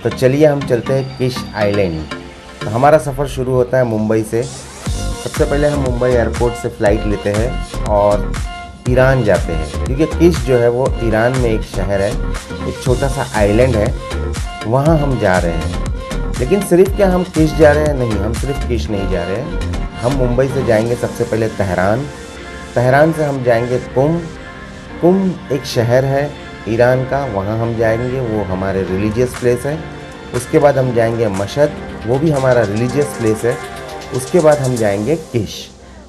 तो चलिए हम चलते हैं किश आइलैंड। तो हमारा सफ़र शुरू होता है मुंबई से। सबसे पहले हम मुंबई एयरपोर्ट से फ़्लाइट लेते हैं और ईरान जाते हैं, क्योंकि किश जो है वो ईरान में एक शहर है, एक छोटा सा आइलैंड है, वहाँ हम जा रहे हैं। लेकिन सिर्फ क्या हम किश जा रहे हैं? नहीं, हम सिर्फ किश नहीं जा रहे हैं। हम मुंबई से जाएंगे सबसे पहले तेहरान। तेहरान से हम जाएंगे कुम। कुम एक शहर है ईरान का, वहाँ हम जाएंगे, वो हमारे रिलीजियस प्लेस है। उसके बाद हम जाएंगे मशहद, वो भी हमारा रिलीजियस प्लेस है। उसके बाद हम जाएंगे किश।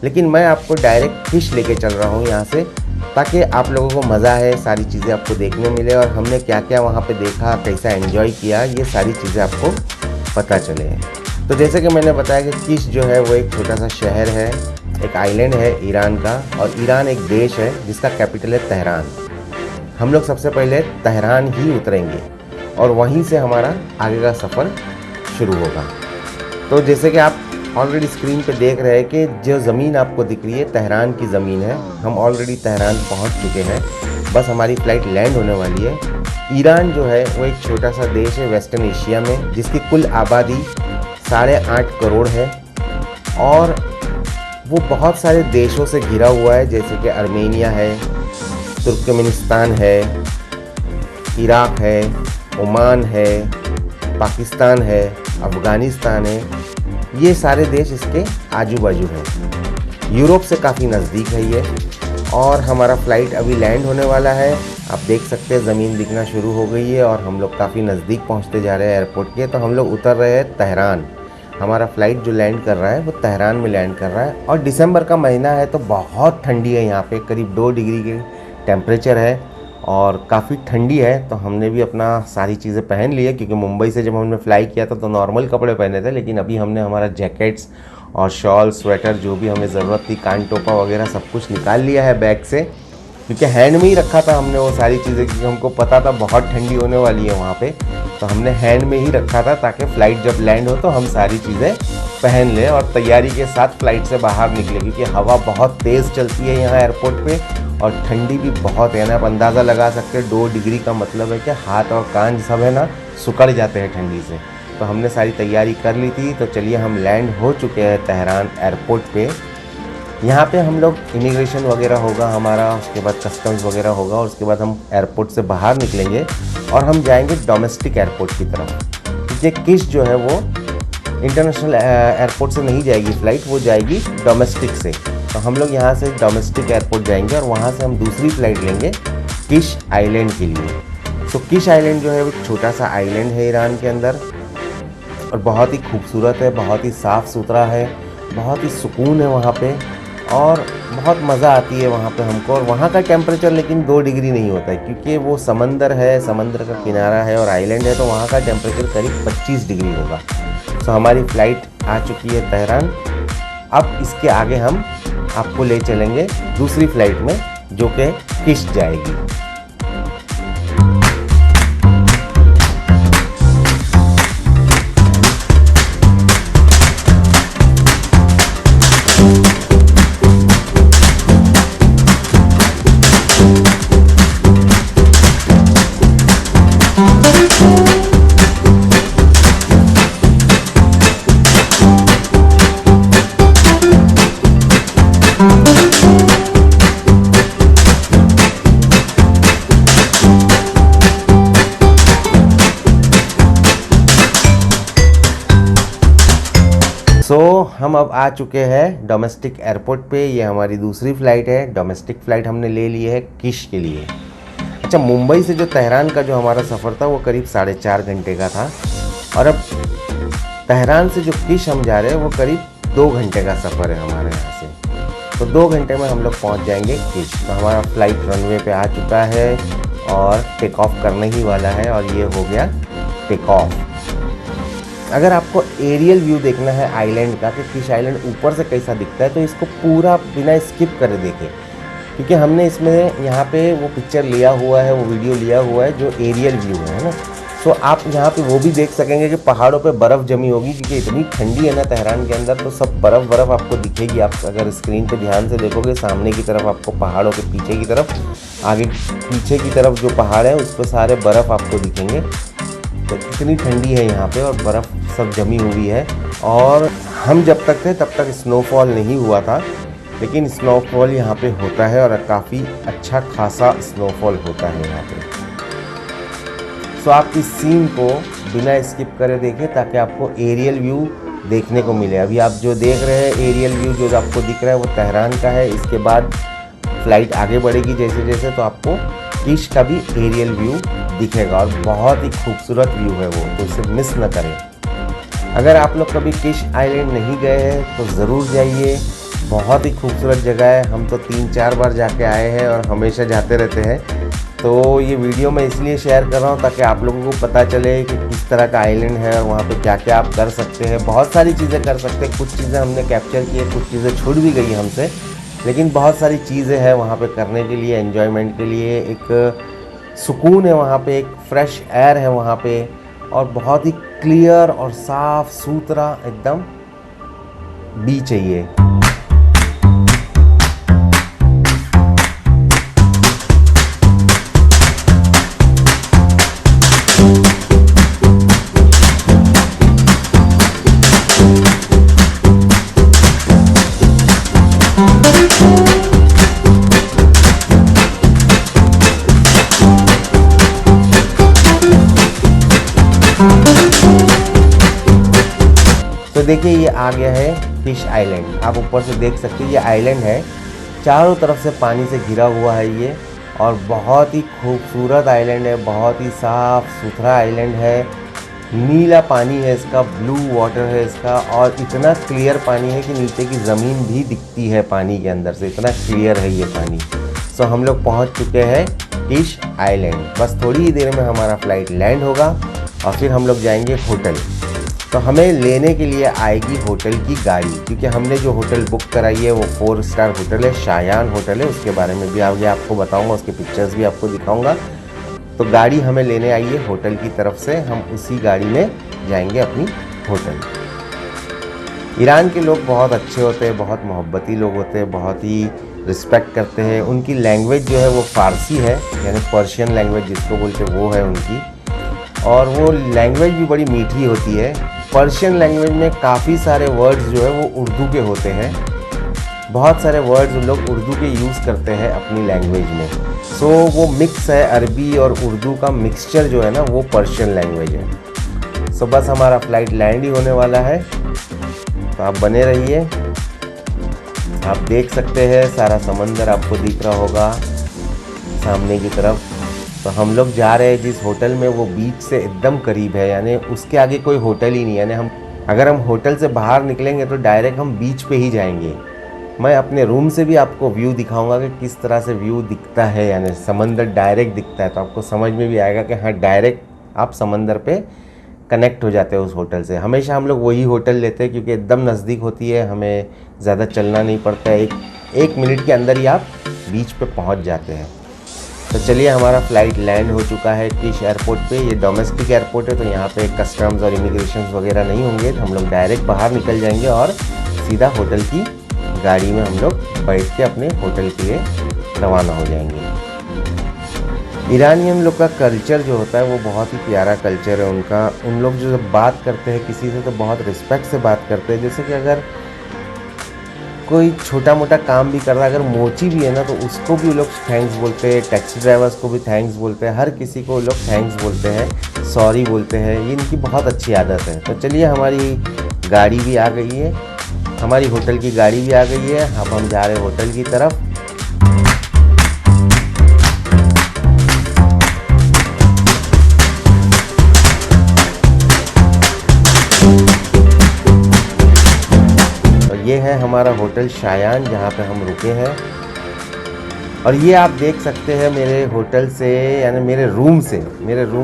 लेकिन मैं आपको डायरेक्ट किश लेके चल रहा हूँ यहाँ से, ताकि आप लोगों को मज़ा है, सारी चीज़ें आपको देखने मिले और हमने क्या क्या वहाँ पे देखा, कैसा एंजॉय किया, ये सारी चीज़ें आपको पता चले। तो जैसे कि मैंने बताया कि किश जो है वो एक छोटा सा शहर है, एक आइलैंड है ईरान का, और ईरान एक देश है जिसका कैपिटल है तेहरान। हम लोग सबसे पहले तेहरान ही उतरेंगे और वहीं से हमारा आगे का सफ़र शुरू होगा। तो जैसे कि आप ऑलरेडी स्क्रीन पे देख रहे हैं कि जो ज़मीन आपको दिख रही है तेहरान की ज़मीन है। हम ऑलरेडी तेहरान पहुंच चुके हैं, बस हमारी फ़्लाइट लैंड होने वाली है। ईरान जो है वो एक छोटा सा देश है वेस्टर्न एशिया में, जिसकी कुल आबादी 8.5 करोड़ है और वो बहुत सारे देशों से घिरा हुआ है, जैसे कि आर्मेनिया है, तुर्कमेनिस्तान है, इराक है, ओमान है, पाकिस्तान है, अफ़गानिस्तान है। ये सारे देश इसके आजू बाजू हैं। यूरोप से काफ़ी नज़दीक है ये। और हमारा फ़्लाइट अभी लैंड होने वाला है। आप देख सकते हैं ज़मीन दिखना शुरू हो गई है और हम लोग काफ़ी नज़दीक पहुंचते जा रहे हैं एयरपोर्ट के। तो हम लोग उतर रहे हैं तेहरान। हमारा फ़्लाइट जो लैंड कर रहा है वो तेहरान में लैंड कर रहा है। और दिसंबर का महीना है तो बहुत ठंडी है यहाँ पे, करीब 2 डिग्री के टेम्परेचर है और काफ़ी ठंडी है। तो हमने भी अपना सारी चीज़ें पहन ली है, क्योंकि मुंबई से जब हमने फ़्लाई किया था तो नॉर्मल कपड़े पहने थे, लेकिन अभी हमने हमारा जैकेट्स और शॉल, स्वेटर, जो भी हमें ज़रूरत थी, कान टोपा वगैरह सब कुछ निकाल लिया है बैग से, क्योंकि हैंड में ही रखा था हमने वो सारी चीज़ें, क्योंकि हमको पता था बहुत ठंडी होने वाली है वहाँ पे। तो हमने हैंड में ही रखा था ताकि फ़्लाइट जब लैंड हो तो हम सारी चीज़ें पहन लें और तैयारी के साथ फ़्लाइट से बाहर निकले, क्योंकि हवा बहुत तेज़ चलती है यहाँ एयरपोर्ट पे और ठंडी भी बहुत है ना। आप अंदाज़ा लगा सकते हैं 2 डिग्री का मतलब है कि हाथ और कान सब है ना सुकड़ जाते हैं ठंडी से। तो हमने सारी तैयारी कर ली थी। तो चलिए हम लैंड हो चुके हैं तेहरान एयरपोर्ट पे। यहाँ पे हम लोग इमिग्रेशन वगैरह होगा हमारा, उसके बाद कस्टम्स वगैरह होगा और उसके बाद हम एयरपोर्ट से बाहर निकलेंगे और हम जाएंगे डोमेस्टिक एयरपोर्ट की तरफ, क्योंकि किश जो है वो इंटरनेशनल एयरपोर्ट से नहीं जाएगी फ़्लाइट, वो जाएगी डोमेस्टिक से। तो हम लोग यहाँ से डोमेस्टिक एयरपोर्ट जाएंगे और वहाँ से हम दूसरी फ़्लाइट लेंगे किश आइलैंड के लिए। तो किश आइलैंड जो है वो छोटा सा आइलैंड है ईरान के अंदर और बहुत ही खूबसूरत है, बहुत ही साफ़ सुथरा है, बहुत ही सुकून है वहाँ पे और बहुत मज़ा आती है वहाँ पे हमको। और वहाँ का टेम्परेचर लेकिन 2 डिग्री नहीं होता है, क्योंकि वो समंदर है, समंदर का किनारा है और आइलैंड है, तो वहाँ का टेम्परेचर करीब 25 डिग्री होगा। तो हमारी फ़्लाइट आ चुकी है तेहरान। अब इसके आगे हम आपको ले चलेंगे दूसरी फ़्लाइट में, जो कि किश जाएगी। हम अब आ चुके हैं डोमेस्टिक एयरपोर्ट पे। ये हमारी दूसरी फ़्लाइट है, डोमेस्टिक फ़्लाइट हमने ले ली है किश के लिए। अच्छा, मुंबई से जो तेहरान का जो हमारा सफ़र था वो करीब 4.5 घंटे का था और अब तेहरान से जो किश हम जा रहे हैं वो करीब 2 घंटे का सफ़र है हमारे यहाँ से। तो 2 घंटे में हम लोग पहुँच जाएंगे किश। तो हमारा फ़्लाइट रनवे पे आ चुका है और टेक ऑफ करने ही वाला है और ये हो गया टेक ऑफ। अगर आपको एरियल व्यू देखना है आइलैंड का कि किश आइलैंड ऊपर से कैसा दिखता है, तो इसको पूरा बिना स्किप करे देखें, क्योंकि हमने इसमें यहाँ पे वो पिक्चर लिया हुआ है, वो वीडियो लिया हुआ है जो एरियल व्यू है ना। तो आप यहाँ पे वो भी देख सकेंगे कि पहाड़ों पे बर्फ़ जमी होगी, क्योंकि इतनी ठंडी है ना तेहरान के अंदर, तो सब बर्फ़ आपको दिखेगी। आप अगर स्क्रीन पे ध्यान से देखोगे सामने की तरफ आपको पहाड़ों के पीछे की तरफ, आगे पीछे की तरफ जो पहाड़ है उस पर सारे बर्फ़ आपको दिखेंगे। तो इतनी ठंडी है यहाँ पे और बर्फ़ सब जमी हुई है। और हम जब तक थे तब तक स्नोफॉल नहीं हुआ था, लेकिन स्नोफॉल यहाँ पे होता है और काफ़ी अच्छा खासा स्नोफॉल होता है यहाँ पे। सो आप इस सीन को बिना स्किप करे देखें ताकि आपको एरियल व्यू देखने को मिले। अभी आप जो देख रहे हैं एरियल व्यू जो आपको दिख रहा है वो तेहरान का है। इसके बाद फ्लाइट आगे बढ़ेगी जैसे जैसे तो आपको किश का भी एरियल व्यू दिखेगा और बहुत ही खूबसूरत व्यू है वो, तो इसे मिस न करें। अगर आप लोग कभी किश आइलैंड नहीं गए हैं तो ज़रूर जाइए, बहुत ही खूबसूरत जगह है। हम तो 3-4 बार जाके आए हैं और हमेशा जाते रहते हैं। तो ये वीडियो मैं इसलिए शेयर कर रहा हूँ ताकि आप लोगों को पता चले कि किस तरह का आइलैंड है और वहाँ पे क्या क्या आप कर सकते हैं। बहुत सारी चीज़ें कर सकते हैं, कुछ चीज़ें हमने कैप्चर की है, कुछ चीज़ें छूट भी गई हमसे, लेकिन बहुत सारी चीज़ें हैं वहाँ पे करने के लिए, एन्जॉयमेंट के लिए। एक सुकून है वहाँ पे, एक फ्रेश एयर है वहाँ पे और बहुत ही क्लियर और साफ़ सुथरा एकदम बीच है ये। तो देखिए ये आ गया है फिश आइलैंड। आप ऊपर से देख सकते हैं ये आइलैंड है, चारों तरफ से पानी से घिरा हुआ है ये और बहुत ही खूबसूरत आइलैंड है, बहुत ही साफ़ सुथरा आइलैंड है। नीला पानी है इसका, ब्लू वाटर है इसका और इतना क्लियर पानी है कि नीचे की ज़मीन भी दिखती है पानी के अंदर से, इतना क्लियर है ये पानी। सो हम लोग पहुँच चुके हैं किश आइलैंड। बस थोड़ी ही देर में हमारा फ़्लाइट लैंड होगा और फिर हम लोग जाएंगे होटल। तो हमें लेने के लिए आएगी होटल की गाड़ी, क्योंकि हमने जो होटल बुक कराई है वो 4 स्टार होटल है, शायान होटल है। उसके बारे में भी आगे आपको बताऊंगा, उसके पिक्चर्स भी आपको दिखाऊंगा। तो गाड़ी हमें लेने आई है होटल की तरफ से, हम उसी गाड़ी में जाएंगे अपनी होटल। ईरान के लोग बहुत अच्छे होते हैं, बहुत मोहब्बती लोग होते हैं, बहुत ही रिस्पेक्ट करते हैं। उनकी लैंग्वेज जो है वो फ़ारसी है, यानी पर्शियन लैंग्वेज जिसको बोलते हैं वो है उनकी, और वो लैंग्वेज भी बड़ी मीठी होती है। पर्शियन लैंग्वेज में काफ़ी सारे वर्ड्स जो है वो उर्दू के होते हैं, बहुत सारे वर्ड्स उन लोग उर्दू के यूज़ करते हैं अपनी लैंग्वेज में। सो वो मिक्स है, अरबी और उर्दू का मिक्सचर जो है ना वो पर्शियन लैंग्वेज है। सो बस हमारा फ़्लाइट लैंड ही होने वाला है, तो आप बने रहिए। आप देख सकते हैं सारा समंदर आपको दिख रहा होगा सामने की तरफ। तो हम लोग जा रहे हैं जिस होटल में, वो बीच से एकदम करीब है, यानी उसके आगे कोई होटल ही नहीं है। यानी अगर हम होटल से बाहर निकलेंगे तो डायरेक्ट हम बीच पे ही जाएंगे। मैं अपने रूम से भी आपको व्यू दिखाऊंगा कि किस तरह से व्यू दिखता है, यानी समंदर डायरेक्ट दिखता है, तो आपको समझ में भी आएगा कि हाँ डायरेक्ट आप समंदर पे कनेक्ट हो जाते हैं उस होटल से। हमेशा हम लोग वही होटल लेते हैं क्योंकि एकदम नज़दीक होती है, हमें ज़्यादा चलना नहीं पड़ता है, एक मिनट के अंदर ही आप बीच पे पहुंच जाते हैं। तो चलिए हमारा फ़्लाइट लैंड हो चुका है किश एयरपोर्ट पे। ये डोमेस्टिक एयरपोर्ट है तो यहाँ पे कस्टम्स और इमिग्रेशन वगैरह नहीं होंगे, तो हम लोग डायरेक्ट बाहर निकल जाएंगे और सीधा होटल की गाड़ी में हम लोग बैठ के अपने होटल के लिए रवाना हो जाएंगे। ईरानियन लोग का कल्चर जो होता है वो बहुत ही प्यारा कल्चर है उनका। उन लोग जो जब बात करते हैं किसी से तो बहुत रिस्पेक्ट से बात करते हैं। जैसे कि अगर कोई छोटा मोटा काम भी कर रहा है, अगर मोची भी है ना तो उसको भी लोग थैंक्स बोलते हैं, टैक्सी ड्राइवर्स को भी थैंक्स बोलते हैं, हर किसी को लोग थैंक्स बोलते हैं, सॉरी बोलते हैं। ये इनकी बहुत अच्छी आदत है। तो चलिए हमारी गाड़ी भी आ गई है, हमारी होटल की गाड़ी भी आ गई है। अब हम जा रहे हैं होटल की तरफ। ये है हमारा होटल शायान जहाँ पे हम रुके हैं। और ये आप देख सकते हैं मेरे होटल से, यानी मेरे रूम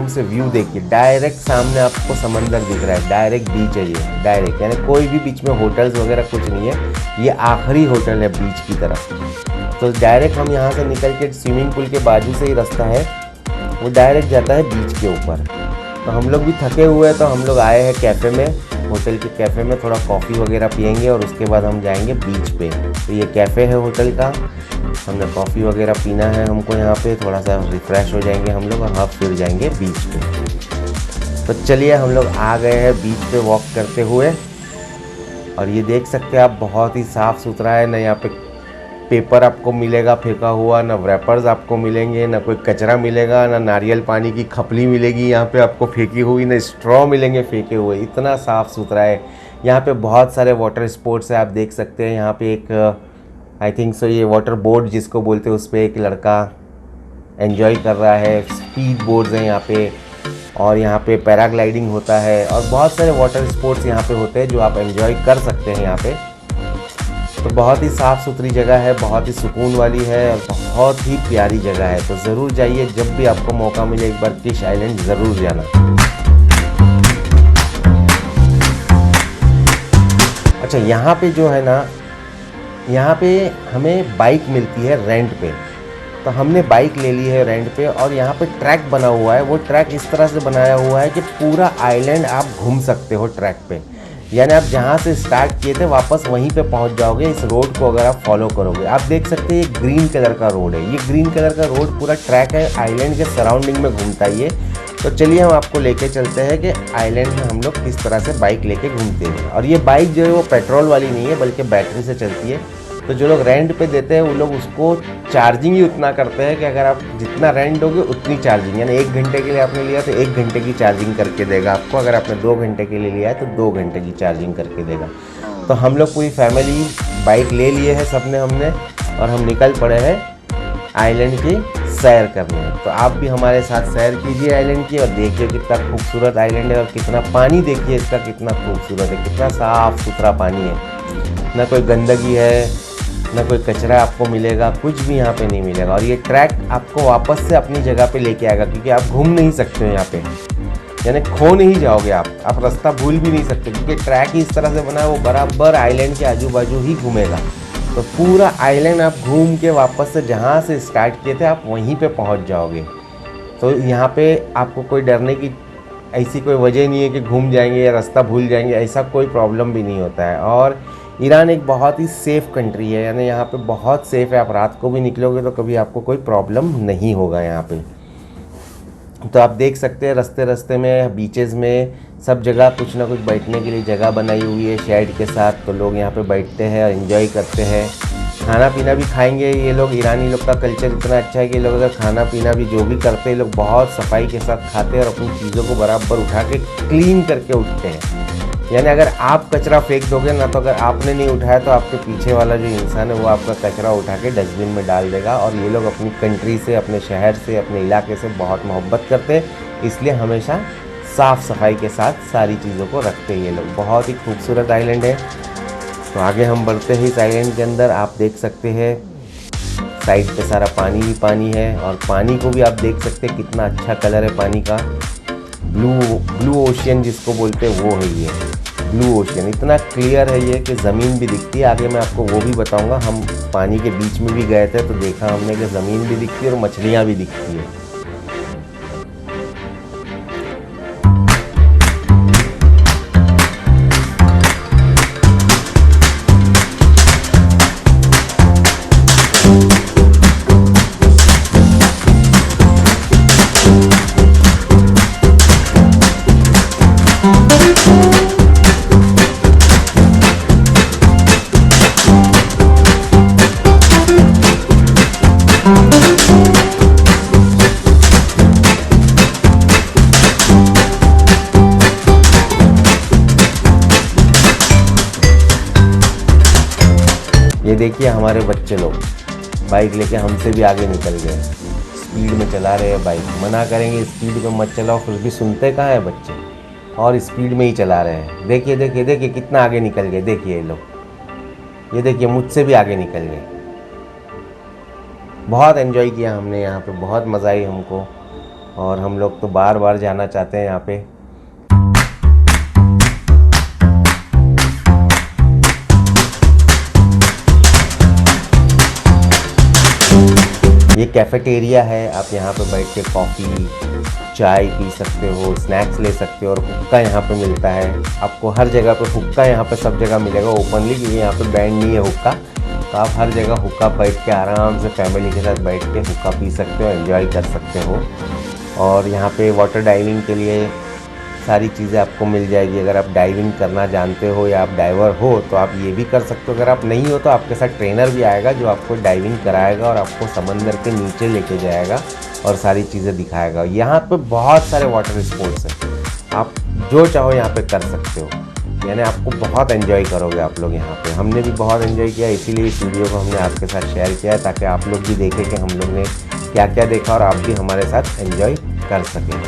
से व्यू देखिए, डायरेक्ट सामने आपको समंदर दिख रहा है, डायरेक्ट बीच है ये, डायरेक्ट, यानी कोई भी बीच में होटल्स वगैरह कुछ नहीं है, ये आखिरी होटल है बीच की तरफ। तो डायरेक्ट हम यहाँ से निकल के स्विमिंग पूल के बाजू से ही रास्ता है, वो डायरेक्ट जाता है बीच के ऊपर। तो हम लोग भी थके हुए हैं तो हम लोग आए हैं कैफ़े में, होटल के कैफ़े में थोड़ा कॉफ़ी वगैरह पियेंगे और उसके बाद हम जाएंगे बीच पे। तो ये कैफ़े है होटल का, हमने कॉफ़ी वगैरह पीना है हमको यहाँ पे, थोड़ा सा रिफ़्रेश हो जाएंगे हम लोग और हम फिर जाएंगे बीच पे। तो चलिए हम लोग आ गए हैं बीच पे वॉक करते हुए। और ये देख सकते हैं आप, बहुत ही साफ़ सुथरा है। ना यहाँ पे पेपर आपको मिलेगा फेंका हुआ, ना रैपर्स आपको मिलेंगे, ना कोई कचरा मिलेगा, ना नारियल पानी की खपली मिलेगी यहाँ पे आपको फेंकी हुई, ना स्ट्रॉ मिलेंगे फेंके हुए। इतना साफ़ सुथरा है। यहाँ पे बहुत सारे वाटर स्पोर्ट्स है, आप देख सकते हैं। यहाँ पे एक आई थिंक सो ये वाटर बोर्ड जिसको बोलते हैं, उस पर एक लड़का एंजॉय कर रहा है। स्पीड बोर्ड्स हैं यहाँ पे, और यहाँ पे पैराग्लाइडिंग होता है, और बहुत सारे वाटर स्पोर्ट्स यहाँ पे होते हैं जो आप एंजॉय कर सकते हैं यहाँ पे। तो बहुत ही साफ़ सुथरी जगह है, बहुत ही सुकून वाली है, और बहुत ही प्यारी जगह है। तो ज़रूर जाइए, जब भी आपको मौका मिले एक बार किश आइलैंड ज़रूर जाना। अच्छा, यहाँ पे जो है ना, यहाँ पे हमें बाइक मिलती है रेंट पे। तो हमने बाइक ले ली है रेंट पे, और यहाँ पे ट्रैक बना हुआ है। वो ट्रैक इस तरह से बनाया हुआ है कि पूरा आइलैंड आप घूम सकते हो ट्रैक पे। यानी आप जहाँ से स्टार्ट किए थे वापस वहीं पे पहुँच जाओगे, इस रोड को अगर आप फॉलो करोगे। आप देख सकते हैं ये ग्रीन कलर का रोड है। ये ग्रीन कलर का रोड पूरा ट्रैक है, आइलैंड के सराउंडिंग में घूमता है ये। तो चलिए हम आपको लेके चलते हैं कि आइलैंड में हम लोग किस तरह से बाइक लेके घूमते हैं। और ये बाइक जो है वो पेट्रोल वाली नहीं है, बल्कि बैटरी से चलती है। तो जो लोग रेंट पे देते हैं वो लोग उसको चार्जिंग ही उतना करते हैं कि अगर आप जितना रेंट दोगे उतनी चार्जिंग, यानी 1 घंटे के लिए आपने लिया तो 1 घंटे की चार्जिंग करके देगा आपको। अगर आपने 2 घंटे के लिए लिया है तो 2 घंटे की चार्जिंग करके देगा। तो हम लोग पूरी फैमिली बाइक ले लिए है सबने हमने, और हम निकल पड़े हैं आइलैंड की सैर करने। तो आप भी हमारे साथ सैर कीजिए आइलैंड की, और देखिए कितना खूबसूरत आइलैंड है, और कितना पानी देखिए इसका कितना खूबसूरत है, कितना साफ़ सुथरा पानी है। ना कोई गंदगी है, ना कोई कचरा आपको मिलेगा, कुछ भी यहाँ पे नहीं मिलेगा। और ये ट्रैक आपको वापस से अपनी जगह पे लेके आएगा, क्योंकि आप घूम नहीं सकते हो यहाँ पे, यानी खो नहीं जाओगे आप रास्ता भूल भी नहीं सकते, क्योंकि ट्रैक ही इस तरह से बना है वो बराबर आइलैंड के आजू बाजू ही घूमेगा। तो पूरा आइलैंड आप घूम के वापस से जहाँ से स्टार्ट किए थे आप वहीं पे पहुँच जाओगे। तो यहाँ पे आपको कोई डरने की ऐसी कोई वजह नहीं है कि घूम जाएंगे या रास्ता भूल जाएंगे, ऐसा कोई प्रॉब्लम भी नहीं होता है। और ईरान एक बहुत ही सेफ़ कंट्री है, यानी यहाँ पे बहुत सेफ़ है। आप रात को भी निकलोगे तो कभी आपको कोई प्रॉब्लम नहीं होगा यहाँ पे। तो आप देख सकते हैं रास्ते रास्ते में, बीचेस में, सब जगह कुछ ना कुछ बैठने के लिए जगह बनाई हुई है शेड के साथ। तो लोग यहाँ पे बैठते हैं और एंजॉय करते हैं। खाना पीना भी खाएंगे ये लोग। ईरानी लोग का कल्चर इतना अच्छा है कि लोग अगर खाना पीना भी जो भी करते हैं, लोग बहुत सफाई के साथ खाते हैं और अपनी चीज़ों को बराबर उठा के क्लीन करके उठते हैं। यानी अगर आप कचरा फेंक दोगे ना, तो अगर आपने नहीं उठाया तो आपके पीछे वाला जो इंसान है वो आपका कचरा उठा के डस्टबिन में डाल देगा। और ये लोग अपनी कंट्री से, अपने शहर से, अपने इलाके से बहुत मोहब्बत करते हैं, इसलिए हमेशा साफ़ सफाई के साथ सारी चीज़ों को रखते हैं ये लोग। बहुत ही खूबसूरत आइलैंड है। तो आगे हम बढ़ते हैं इस आइलैंड के अंदर। आप देख सकते हैं साइड पे सारा पानी ही पानी है, और पानी को भी आप देख सकते हैं कितना अच्छा कलर है पानी का। ब्लू ओशियन जिसको बोलते हैं वो है ये ब्लू ओशियन। इतना क्लियर है ये कि ज़मीन भी दिखती है। आगे मैं आपको वो भी बताऊंगा। हम पानी के बीच में भी गए थे तो देखा हमने कि ज़मीन भी दिखती है और मछलियाँ भी दिखती है। ये देखिए हमारे बच्चे लोग बाइक लेके हमसे भी आगे निकल गए। स्पीड में चला रहे हैं बाइक। मना करेंगे स्पीड में मत चलाओ, फिर भी सुनते कहाँ हैं बच्चे, और स्पीड में ही चला रहे हैं। देखिए देखिए देखिए कितना आगे निकल गए। देखिए ये लोग, ये देखिए मुझसे भी आगे निकल गए। बहुत एंजॉय किया हमने यहाँ पे, बहुत मज़ा आई हमको, और हम लोग तो बार बार जाना चाहते हैं यहाँ पे। ये कैफेटेरिया है, आप यहाँ पे बैठ के कॉफ़ी चाय पी सकते हो, स्नैक्स ले सकते हो, और हुक्का यहाँ पे मिलता है आपको। हर जगह पे हुक्का यहाँ पे सब जगह मिलेगा ओपनली, क्योंकि यहाँ पे बैंड नहीं है हुक्का। तो आप हर जगह हुक्का बैठ के आराम से फैमिली के साथ बैठ के हुक्का पी सकते हो, एंजॉय कर सकते हो। और यहाँ पे वाटर डाइविंग के लिए सारी चीज़ें आपको मिल जाएगी। अगर आप डाइविंग करना जानते हो या आप डाइवर हो तो आप ये भी कर सकते हो। अगर आप नहीं हो तो आपके साथ ट्रेनर भी आएगा जो आपको डाइविंग कराएगा और आपको समंदर के नीचे लेके जाएगा और सारी चीज़ें दिखाएगा। यहाँ पे बहुत सारे वाटर स्पोर्ट्स हैं, आप जो चाहो यहाँ पे कर सकते हो, यानी आपको बहुत एंजॉय करोगे आप लोग यहाँ पे। हमने भी बहुत एंजॉय किया, इसीलिए इस वीडियो को हमने आपके साथ शेयर किया है ताकि आप लोग भी देखें कि हम लोग ने क्या क्या देखा और आप भी हमारे साथ एंजॉय कर सकें।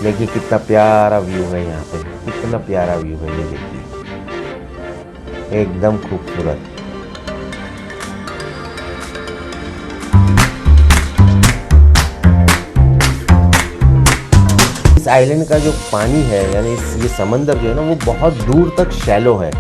देखिए कितना प्यारा व्यू है यहाँ पे, कितना प्यारा व्यू है ये देखिए, एकदम खूबसूरत। इस आइलैंड का जो पानी है यानी ये समंदर जो है ना वो बहुत दूर तक शैलो है,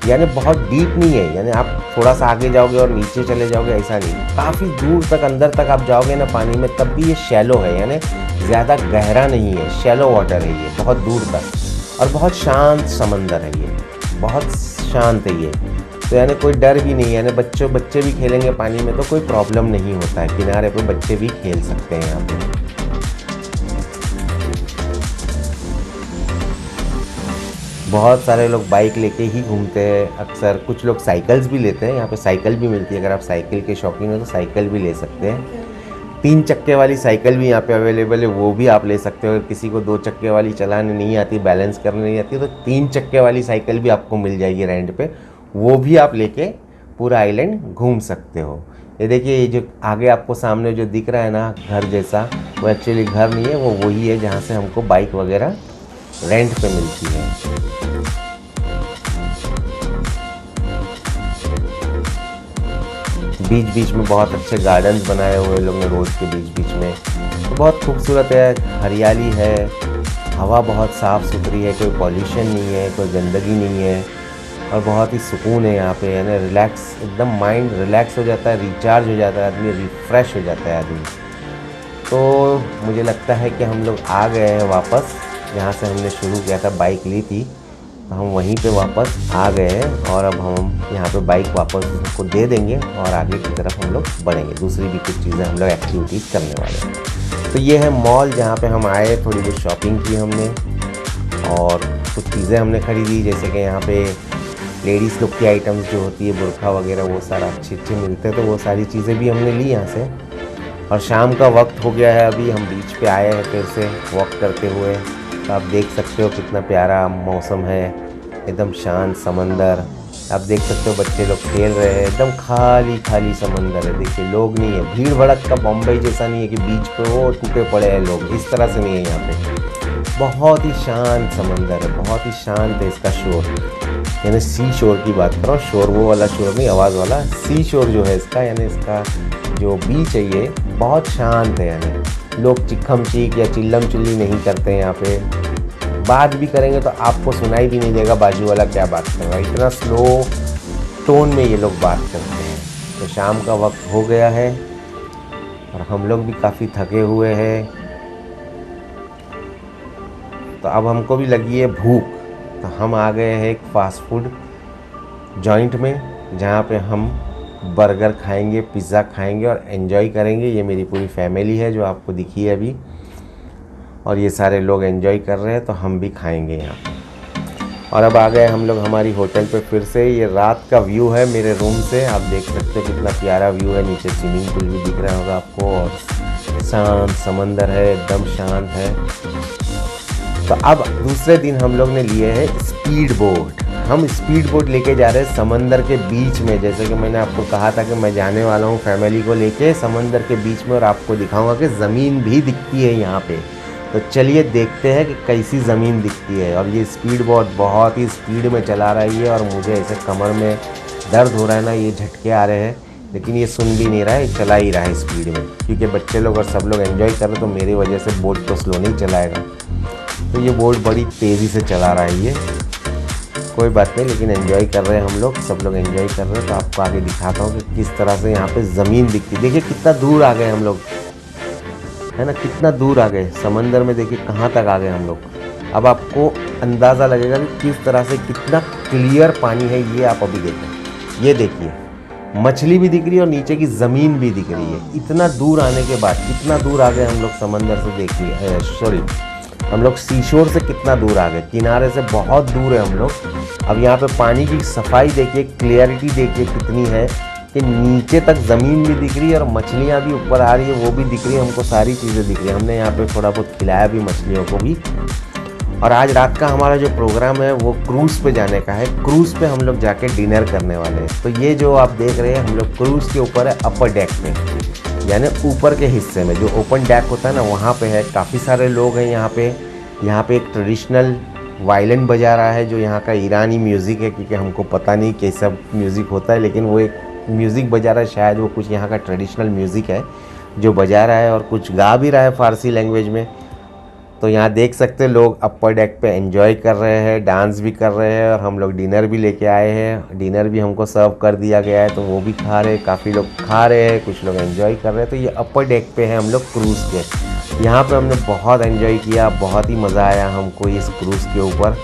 यानी बहुत डीप नहीं है। यानी आप थोड़ा सा आगे जाओगे और नीचे चले जाओगे ऐसा नहीं, काफ़ी दूर तक अंदर तक आप जाओगे ना पानी में तब भी ये शैलो है, यानी ज़्यादा गहरा नहीं है, शैलो वाटर है ये बहुत दूर तक। और बहुत शांत समंदर है ये, बहुत शांत है ये, तो यानी कोई डर भी नहीं है। यानी बच्चे भी खेलेंगे पानी में तो कोई प्रॉब्लम नहीं होता है, किनारे पे बच्चे भी खेल सकते हैं यहाँ पे। बहुत सारे लोग बाइक लेके ही घूमते हैं, अक्सर कुछ लोग साइकिल्स भी लेते हैं। यहाँ पे साइकिल भी मिलती है, अगर आप साइकिल के शौकीन हो तो साइकिल भी ले सकते हैं। 3 चक्के वाली साइकिल भी यहाँ पे अवेलेबल है, वो भी आप ले सकते हो। अगर किसी को 2 चक्के वाली चलाने नहीं आती, बैलेंस करने नहीं आती तो 3 चक्के वाली साइकिल भी आपको मिल जाएगी रेंट पे, वो भी आप लेके पूरा आइलैंड घूम सकते हो। ये देखिए ये जो आगे आपको सामने जो दिख रहा है ना घर जैसा, वो एक्चुअली घर नहीं है, वो वही है जहाँ से हमको बाइक वगैरह रेंट पे मिलती है। बीच बीच में बहुत अच्छे गार्डन्स बनाए हुए लोग ने रोड के बीच बीच में, तो बहुत खूबसूरत है, हरियाली है, हवा बहुत साफ़ सुथरी है, कोई पॉल्यूशन नहीं है, कोई गंदगी नहीं है और बहुत ही सुकून है यहाँ पे। यानी रिलैक्स, एकदम माइंड रिलैक्स हो जाता है, रिचार्ज हो जाता है आदमी, रिफ़्रेश हो जाता है आदमी। तो मुझे लगता है कि हम लोग आ गए हैं वापस, जहाँ से हमने शुरू किया था, बाइक ली थी तो हम वहीं पे वापस आ गए हैं और अब हम यहाँ पे बाइक वापस उनको दे देंगे और आगे की तरफ हम लोग बढ़ेंगे। दूसरी भी कुछ चीज़ें हम लोग एक्टिविटीज़ करने वाले हैं। तो ये है मॉल जहाँ पे हम आए, थोड़ी बहुत शॉपिंग की हमने और कुछ चीज़ें हमने ख़रीदी, जैसे कि यहाँ पे लेडीज़ लोग की आइटम्स जो होती है, बुरखा वगैरह, वो सारा अच्छे मिलते हैं, तो वो सारी चीज़ें भी हमने ली यहाँ से। और शाम का वक्त हो गया है, अभी हम बीच पे आए हैं फिर से वॉक करते हुए। तो आप देख सकते हो कितना प्यारा मौसम है, एकदम शांत समंदर। आप देख सकते हो बच्चे लोग खेल रहे हैं, एकदम खाली खाली समंदर है। देखिए लोग नहीं है, भीड़ भड़क का बॉम्बे जैसा नहीं है कि बीच पे वो टूटे पड़े हैं लोग, इस तरह से नहीं है यहाँ पे। बहुत ही शांत समंदर है, बहुत ही शांत है इसका शोर, यानी सी शोर की बात कर रहा हूँ, शोर वो वाला शोर नहीं, आवाज़ वाला। सी शोर जो है इसका, यानी इसका जो बीच है ये बहुत शांत है, यानी लोग चिक्खम चीख या चिल्लम चिल्ली नहीं करते हैं यहाँ पे। बात भी करेंगे तो आपको सुनाई भी नहीं देगा बाजू वाला क्या बात कर रहा है, इतना स्लो टोन में ये लोग बात करते हैं। तो शाम का वक्त हो गया है और हम लोग भी काफ़ी थके हुए हैं, तो अब हमको भी लगी है भूख। तो हम आ गए हैं एक फ़ास्ट फूड जॉइंट में, जहाँ पे हम बर्गर खाएंगे, पिज़्ज़ा खाएंगे और एंजॉय करेंगे। ये मेरी पूरी फैमिली है जो आपको दिखी है अभी, और ये सारे लोग एंजॉय कर रहे हैं तो हम भी खाएंगे यहाँ। और अब आ गए हम लोग हमारी होटल पे फिर से। ये रात का व्यू है मेरे रूम से, आप देख सकते हो कितना प्यारा व्यू है। नीचे स्विमिंग पूल भी दिख रहा होगा आपको और शांत समंदर है, एकदम शांत है। तो अब दूसरे दिन हम लोग ने लिए है स्पीड बोट। हम स्पीड बोट लेके जा रहे हैं समंदर के बीच में, जैसे कि मैंने आपको कहा था कि मैं जाने वाला हूँ फैमिली को लेके समंदर के बीच में, और आपको दिखाऊंगा कि ज़मीन भी दिखती है यहाँ पे। तो चलिए देखते हैं कि कैसी ज़मीन दिखती है। और ये स्पीड बोट बहुत ही स्पीड में चला रही है और मुझे ऐसे कमर में दर्द हो रहा है ना, ये झटके आ रहे हैं, लेकिन ये सुन भी नहीं रहा है, चला ही रहा है स्पीड में, क्योंकि बच्चे लोग और सब लोग एंजॉय कर रहे हैं तो मेरी वजह से बोट तो स्लो नहीं चलाएगा। तो ये बोट बड़ी तेज़ी से चला रहा है ये, कोई बात नहीं, लेकिन एंजॉय कर रहे हैं हम लोग, सब लोग एंजॉय कर रहे हैं। तो आपको आगे दिखाता हूँ कि किस तरह से यहाँ पे ज़मीन दिखती है। देखिए कितना दूर आ गए हम लोग, है ना, कितना दूर आ गए समंदर में, देखिए कहाँ तक आ गए हम लोग। अब आपको अंदाज़ा लगेगा कि किस तरह से कितना क्लियर पानी है, ये आप अभी देखें। ये देखिए मछली भी दिख रही है और नीचे की ज़मीन भी दिख रही है। इतना दूर आने के बाद कितना दूर आ गए हम लोग समंदर से, देखिए सॉरी हम लोग सीशोर से कितना दूर आ गए, किनारे से बहुत दूर है हम लोग। अब यहाँ पे पानी की सफाई देखिए, क्लियरिटी देखिए कितनी है कि नीचे तक ज़मीन भी दिख रही है और मछलियाँ भी ऊपर आ रही है, वो भी दिख रही है हमको, सारी चीज़ें दिख रही है। हमने यहाँ पे थोड़ा बहुत खिलाया भी मछलियों को भी। और आज रात का हमारा जो प्रोग्राम है वो क्रूज़ पे जाने का है। क्रूज़ पे हम लोग जाके डिनर करने वाले हैं। तो ये जो आप देख रहे हैं हम लोग क्रूज़ के ऊपर है, अपर डेक में, यानी ऊपर के हिस्से में जो ओपन डेक होता है ना, वहाँ पे है। काफ़ी सारे लोग हैं यहाँ पे। यहाँ पे एक ट्रेडिशनल वायलिन बजा रहा है जो यहाँ का ईरानी म्यूज़िक है, क्योंकि हमको पता नहीं कैसा म्यूज़िक होता है, लेकिन वो एक म्यूज़िक बजा रहा है, शायद वो कुछ यहाँ का ट्रेडिशनल म्यूज़िक है जो बजा रहा है, और कुछ गा भी रहा है फ़ारसी लैंग्वेज में। तो यहाँ देख सकते हैं लोग अपर डेक पे एंजॉय कर रहे हैं, डांस भी कर रहे हैं, और हम लोग डिनर भी लेके आए हैं। डिनर भी हमको सर्व कर दिया गया है, तो वो भी खा रहे हैं, काफ़ी लोग खा रहे हैं, कुछ लोग एंजॉय कर रहे हैं। तो ये अपर डेक पे है हम लोग क्रूज़ के। यहाँ पे हमने बहुत एंजॉय किया, बहुत ही मज़ा आया हमको इस क्रूज़ के ऊपर।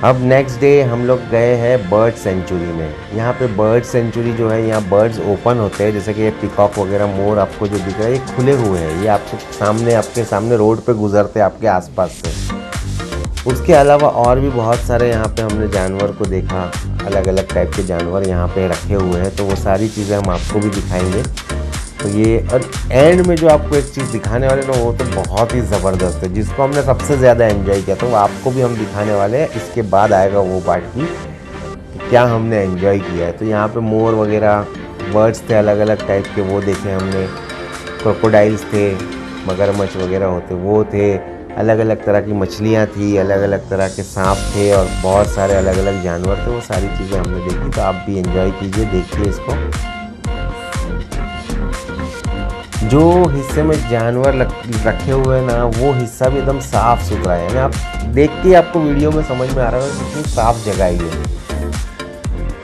अब नेक्स्ट डे हम लोग गए हैं बर्ड सेंचुरी में। यहाँ पे बर्ड सेंचुरी जो है, यहाँ बर्ड्स ओपन होते हैं, जैसे कि ये पिकॉक वगैरह, मोर आपको जो दिख रहा है ये खुले हुए हैं। ये आपके सामने रोड पे गुजरते हैं आपके आसपास से। उसके अलावा और भी बहुत सारे यहाँ पे हमने जानवर को देखा, अलग अलग टाइप के जानवर यहाँ पे रखे हुए हैं। तो वो सारी चीज़ें हम आपको भी दिखाएंगे। तो ये और एंड में जो आपको एक चीज़ दिखाने वाले ना, वो तो बहुत ही ज़बरदस्त है, जिसको हमने सबसे ज़्यादा एंजॉय किया। तो वो आपको भी हम दिखाने वाले हैं, इसके बाद आएगा वो पार्ट की कि क्या हमने एंजॉय किया है। तो यहाँ पे मोर वगैरह बर्ड्स थे अलग अलग टाइप के, वो देखे हमने। क्रोकोडाइल्स थे, मगरमच्छ वगैरह होते वो थे, अलग अलग तरह की मछलियाँ थी, अलग अलग तरह के सांप थे, और बहुत सारे अलग अलग जानवर थे। वो सारी चीज़ें हमने देखी। तो आप भी एंजॉय कीजिए, देखिए इसको। जो हिस्से में जानवर रखे हुए हैं ना, वो हिस्सा भी एकदम साफ़ सुथरा है ना। आप देख के आपको वीडियो में समझ में आ रहा है कितनी साफ़ जगह है ये।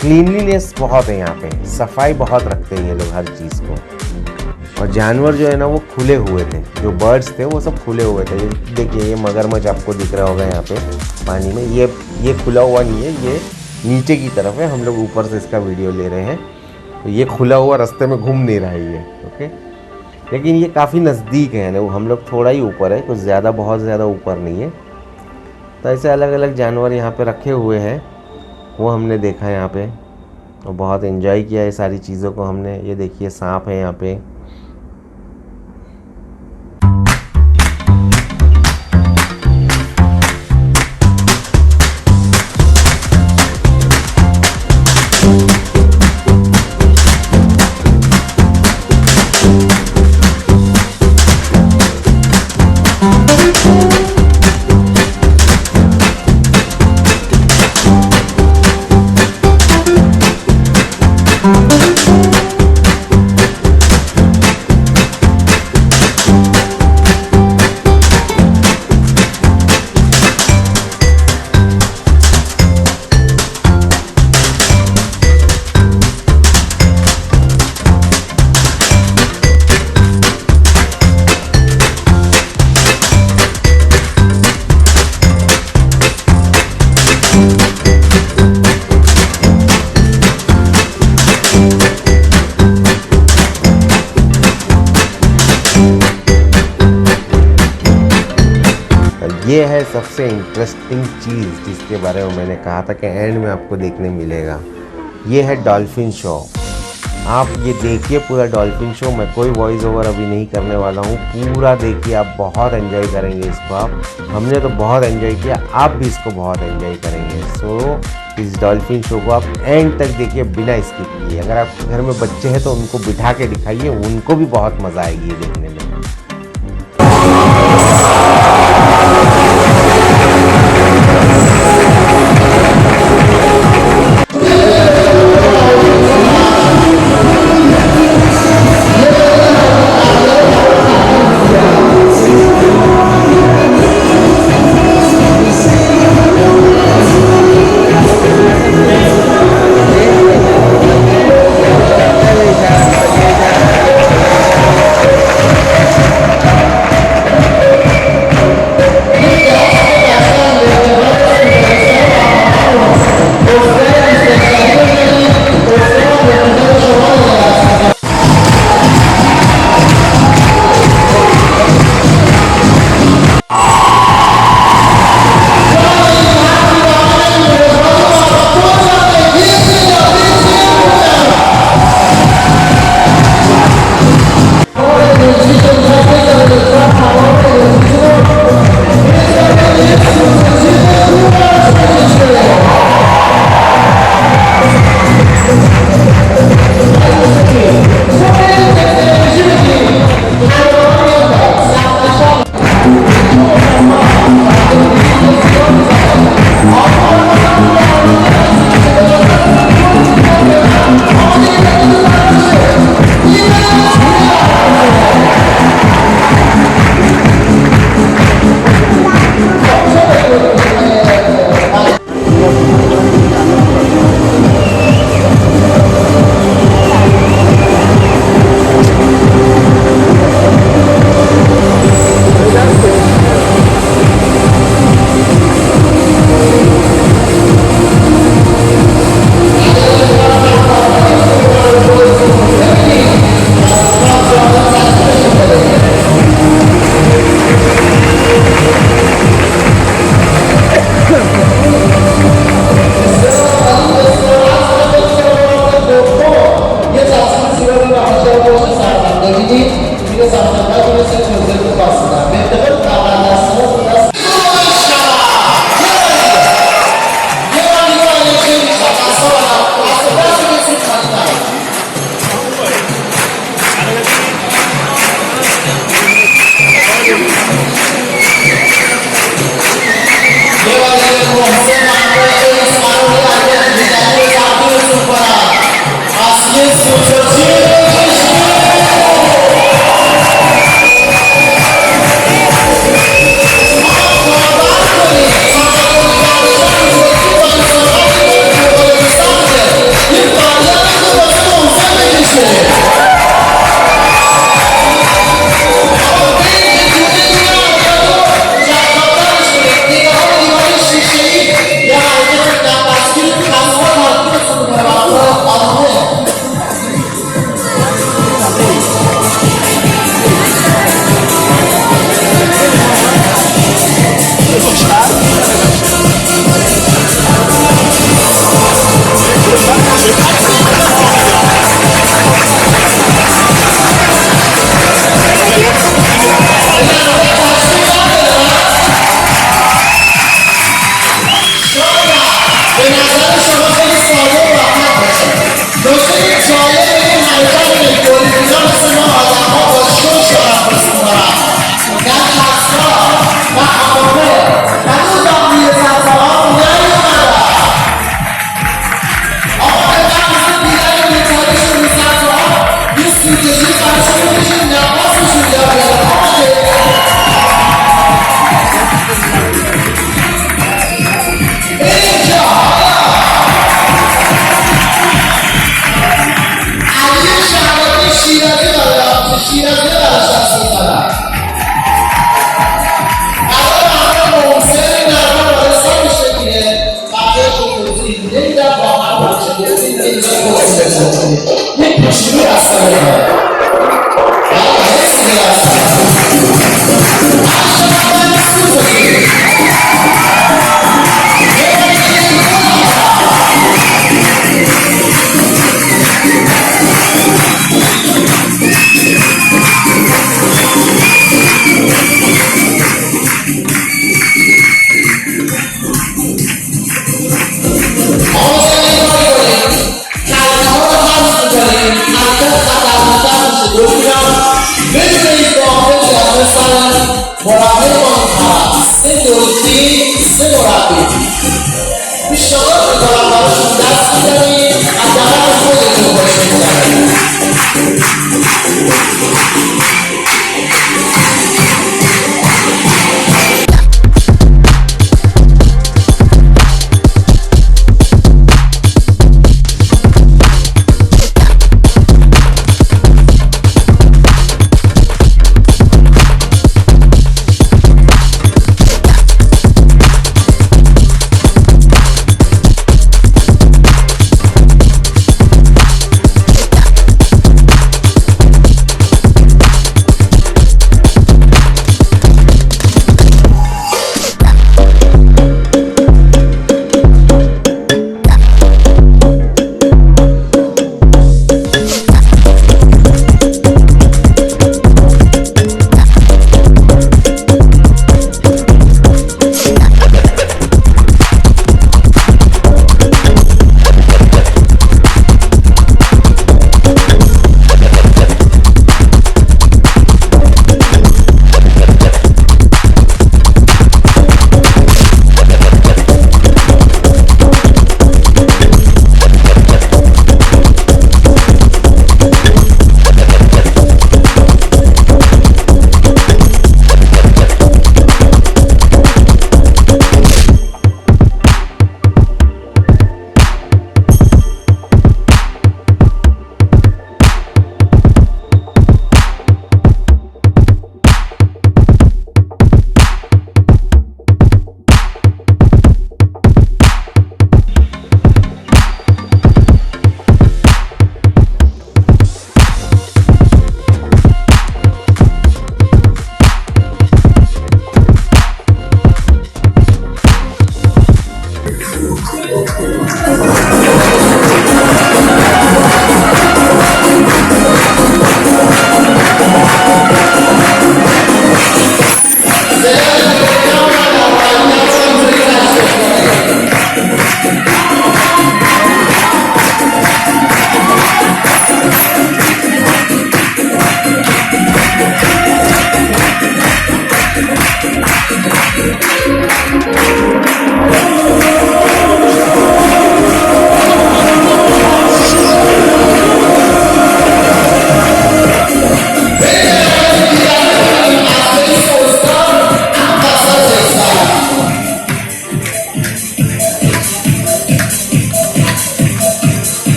क्लीनलीनेस बहुत है यहाँ पे, सफाई बहुत रखते हैं ये लोग हर चीज़ को। और जानवर जो है ना वो खुले हुए थे, जो बर्ड्स थे वो सब खुले हुए थे। देखिए ये मगरमच्छ आपको दिख रहा होगा यहाँ पे पानी में, ये खुला हुआ नहीं है, ये नीचे की तरफ है। हम लोग ऊपर से इसका वीडियो ले रहे हैं, तो ये खुला हुआ रास्ते में घूम नहीं रहा है ये, ओके। लेकिन ये काफ़ी नज़दीक है ना, हम लोग थोड़ा ही ऊपर है, कुछ ज़्यादा बहुत ज़्यादा ऊपर नहीं है। तो ऐसे अलग अलग जानवर यहाँ पे रखे हुए हैं, वो हमने देखा यहाँ पे, और बहुत एंजॉय किया ये सारी चीज़ों को हमने। ये देखिए सांप है यहाँ पे। ये है सबसे इंटरेस्टिंग चीज़ जिसके बारे में मैंने कहा था कि एंड में आपको देखने मिलेगा। ये है डॉल्फिन शो। आप ये देखिए पूरा डॉल्फिन शो। मैं कोई वॉइस ओवर अभी नहीं करने वाला हूँ, पूरा देखिए, आप बहुत एंजॉय करेंगे इसको। आप हमने तो बहुत एंजॉय किया, आप भी इसको बहुत एंजॉय करेंगे। सो इस डॉल्फिन शो को आप एंड तक देखिए बिना स्किप किए। अगर आपके घर में बच्चे हैं तो उनको बिठा के दिखाइए, उनको भी बहुत मज़ा आएगी ये देखने में।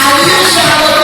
Alicia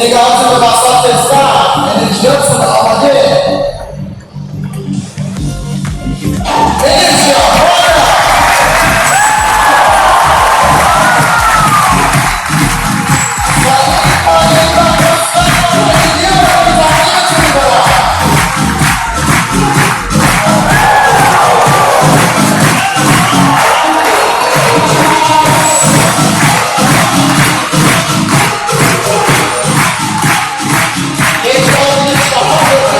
Legal, você vai passar a testar, energia, você vai fazer. Energia, bora! Esse é o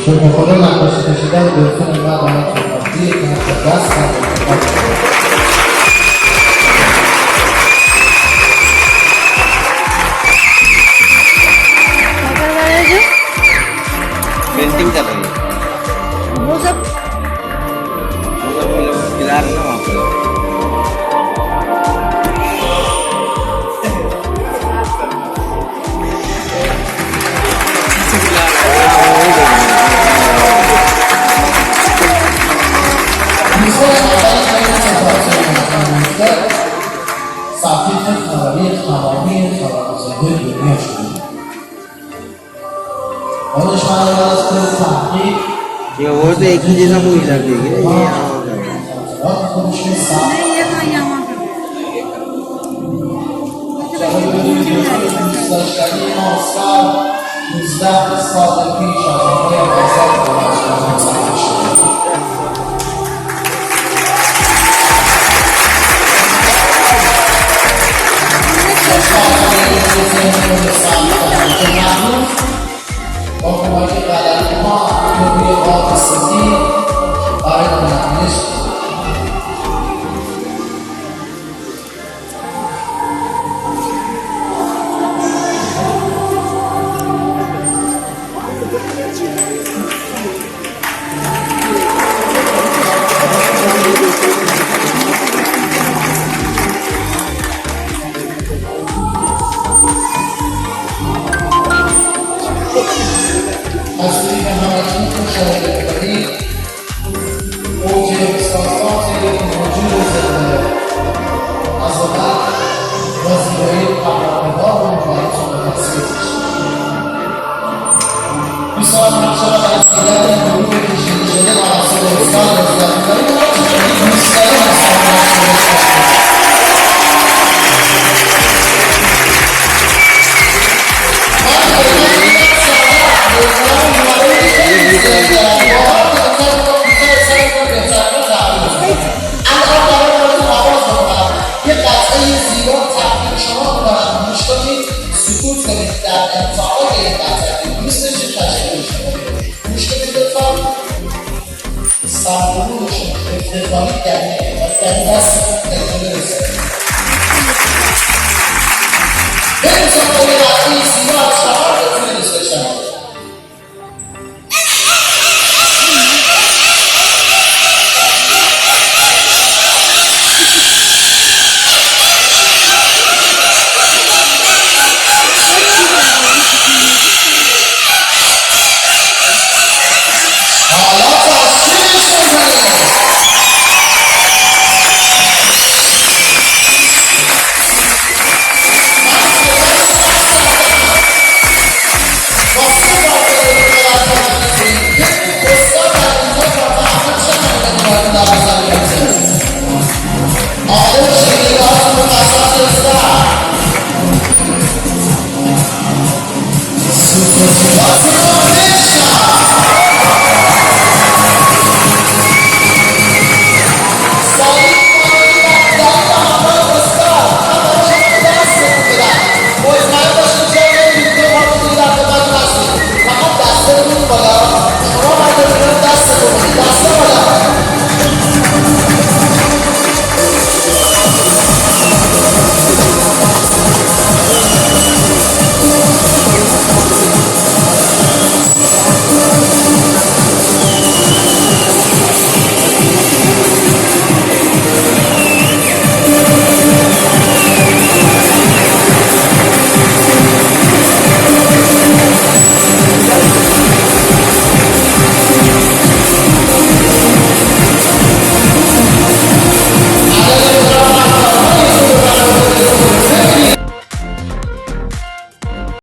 Bermohon atas presiden bersedia dalam seperti dengan tegas dan painting कर रही है वो सब खिला रहे हैं वहाँ पे ये वो तो एक ही जैसा मूवी लग रही है ये यहाँ हो जाएगा नहीं ये तो यहाँ Os dados podem vir já,